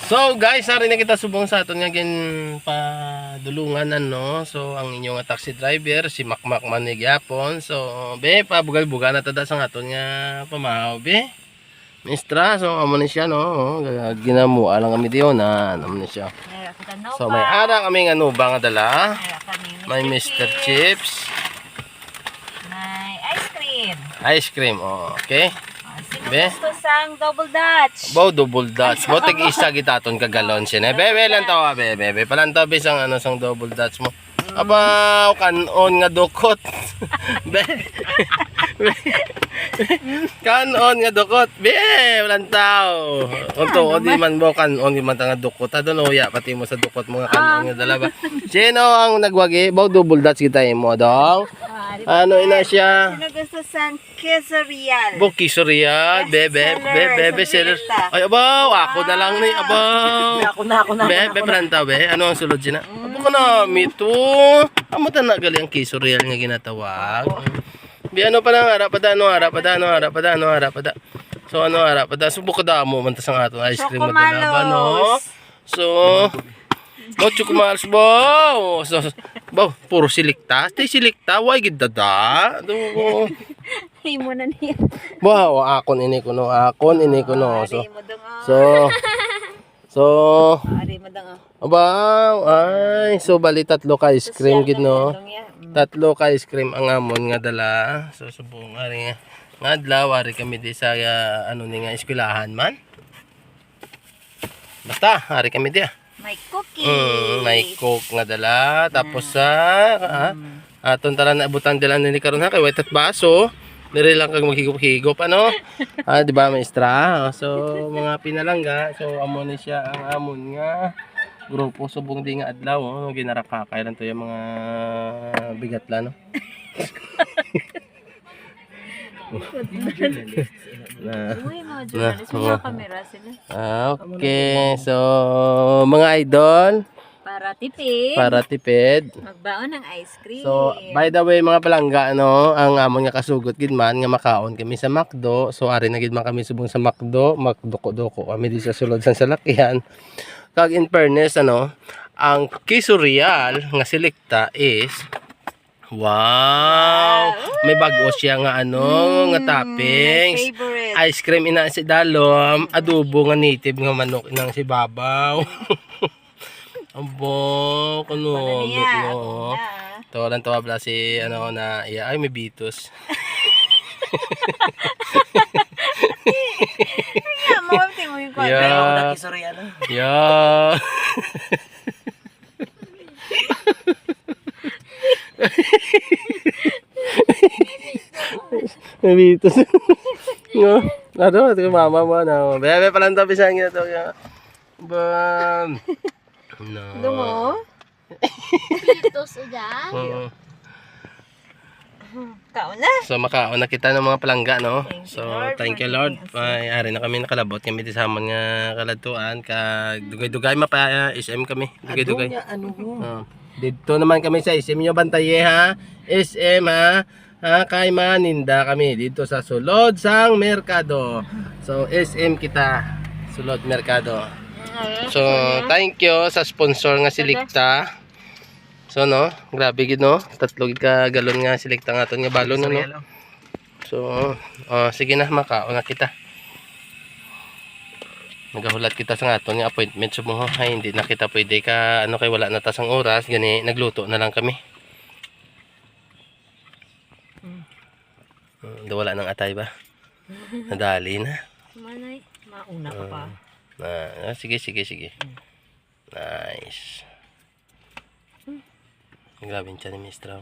So guys, ari na kita subong sa aton nga gin padulungan ano. So ang inyong taxi driver si Makmak man ni gyapon. So be pabugal-bugal na tada sa aton nga pamahaw be. Mistra, so amo ni siya no. Ginamo alang kami diyo na amo ni siya. So may ara kami nga nuba nga dala. May Mr. Chips. May ice cream. Ice cream, oh, okay. Sino Be? gusto sang double dutch? Bow double dutch. Bow tig isa gitaton kagalon siya. Bebe lang tawa bebe. Palantaw be sang ano sang double dutch mo. Aba kanon nga dukot. Be. Kanon nga dukot. Be palantaw. Unto di man mo kanon di man nga dukot. Adon uya pati mo sa dukot mo nga kanon nga dala ba. Sino ang nagwagi? Bow double dutch kita mo dong. Ano ina siya? Sino gusto sang quesadillas? Buki Surya, bebe, seller. Ay, abaw, ako na lang ni, abaw. Ako na. Bebe, planta, be. Ano ang sulod siya na? Abo ko na, mito. Amo ta na gali ang kisurreal nga ginatawag. Bi, ano pa lang, harap pada. So, ano, harap pada. Subok ka damo, mantas ang ato ice cream mo ba, no? So, chocomalos, bow. So, bow, puro silikta. Stay silikta, why gid dada? Ay mo na niya. Wow, akon ini ko no. So, Ari mo dang. aba, ay, so bali tatlo ka ice cream gid no. Tatlo ka ice cream ang amon nga dala. So subong ari nga adlaw ari kami di sa ano ni nga eskwelahan man. Basta ari kami di. May cookie. May coke nga dala tapos sa aton tara na abutan dala ni karon ha kay wait at baso. Diri lang kag maghigop-higop ano. Di ba maestra? So mga pinalangga, so amo ni siya ang amon nga grupo subong di nga adlaw, ginarakakay lang to yung mga bigat la no. Uy, mga journalist, mga camera sila. Okay, so mga idol, para tipid. Magbaon ng ice cream. So, by the way mga palangga, ano, ang amon nga kasugot gid man nga makaon kami sa McDo. So, ari na gid man kami subong sa McDo, magdoko-doko kami di sa sulod sa salakyan. Kag in fairness, ano, ang Quesadillas nga selecta is wow! May bago siya nga ano, nga toppings. Favorite. Ice cream ina si dalom, adobo nga native nga manok inang si babaw. Abo, kuno, no. Tawaran tawabla si ano na iya ay may bitos. Yeah, mawagti mo yung kwento. Yeah. May bitos. No. Ano, ito mama mo na. Bebe pala ang tabi sa akin ito. Bam. No. Dungo? Pitos udah. Kaon na. So makaon na kita ng mga palangga no. So Thank you, thank you Lord. Lord, for Ay ari na kami nakalabot kami di sa nga kalatuan kag dugay-dugay mapa SM kami. Dugay-dugay. Dito naman kami sa SM nyo bantaye ha. SM ha. Kay maninda kami dito sa Sulod sang Merkado. So SM kita Sulod Merkado. So thank you sa sponsor nga Silikta. So no, grabe gid no. Tatlo gid ka galon nga Silikta nga aton nga balon no. So sige na makaon na kita. Nagahulat kita sa aton nga appointment sumo ay hindi na kita pwede ka ano kay wala na tas ang oras gani nagluto na lang kami. Wala nang atay ba? Nadali na. Manay, mauna ka pa. Sige. Nice. Grabe siya ni Miss Trau.